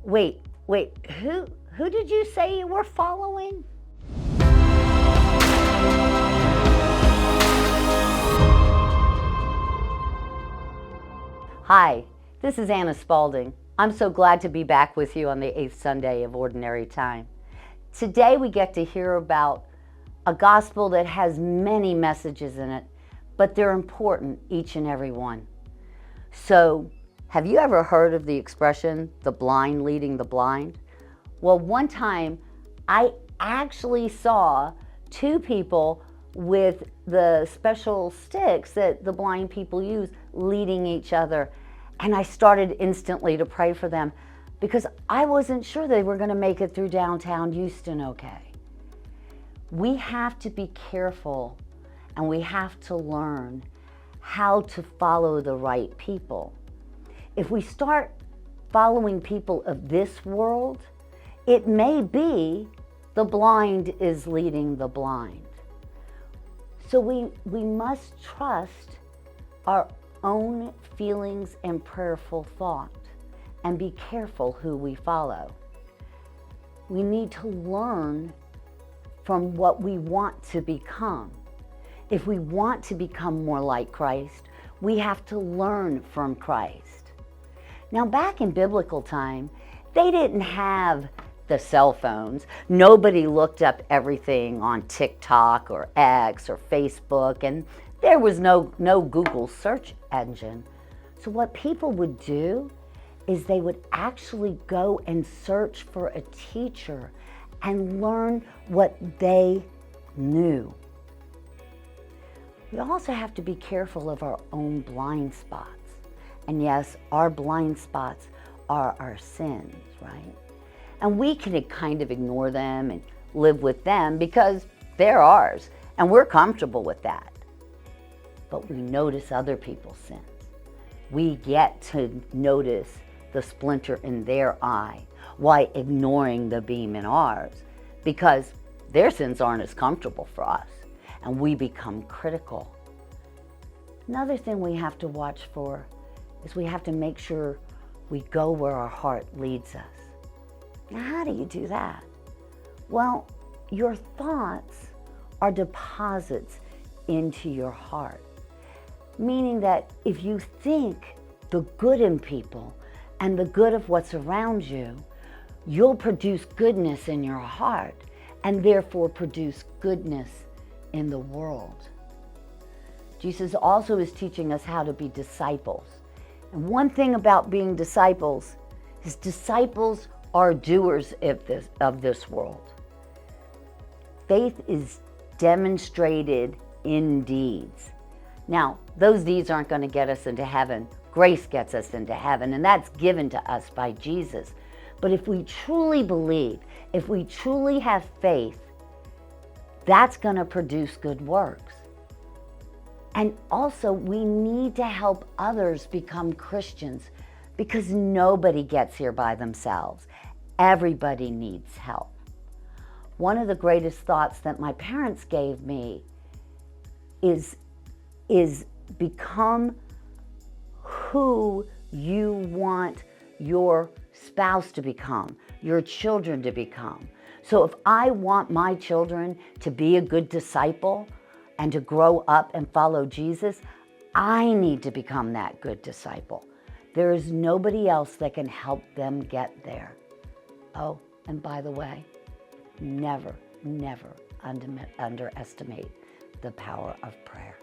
Wait, who did you say you were following? Hi, this is Anna Spalding. I'm so glad to be back with you on the 8th Sunday of Ordinary Time. Today we get to hear about a gospel that has many messages in it, but they're important, each and every one. So, have you ever heard of the expression, the blind leading the blind? Well, one time I actually saw two people with the special sticks that the blind people use leading each other. And I started instantly to pray for them because I wasn't sure they were going to make it through downtown Houston okay. We have to be careful and we have to learn how to follow the right people. If we start following people of this world, it may be the blind is leading the blind. So we must trust our own feelings and prayerful thought and be careful who we follow. We need to learn from what we want to become. If we want to become more like Christ, we have to learn from Christ. Now, back in biblical time, they didn't have the cell phones. Nobody looked up everything on TikTok or X or Facebook, and there was no Google search engine. So what people would do is they would actually go and search for a teacher and learn what they knew. We also have to be careful of our own blind spots. And yes, our blind spots are our sins, right? And we can kind of ignore them and live with them because they're ours and we're comfortable with that. But we notice other people's sins. We get to notice the splinter in their eye while ignoring the beam in ours because their sins aren't as comfortable for us and we become critical. Another thing we have to watch for is we have to make sure we go where our heart leads us. Now, how do you do that? Well, your thoughts are deposits into your heart, meaning that if you think the good in people and the good of what's around you, you'll produce goodness in your heart and therefore produce goodness in the world. Jesus also is teaching us how to be disciples. And one thing about being disciples is disciples are doers of this world. Faith is demonstrated in deeds. Now, those deeds aren't going to get us into heaven. Grace gets us into heaven, and that's given to us by Jesus. But if we truly believe, if we truly have faith, that's going to produce good works. And also, we need to help others become Christians because nobody gets here by themselves. Everybody needs help. One of the greatest thoughts that my parents gave me is become who you want your spouse to become, your children to become. So if I want my children to be a good disciple and to grow up and follow Jesus, I need to become that good disciple. There is nobody else that can help them get there. Oh, and by the way, never underestimate the power of prayer.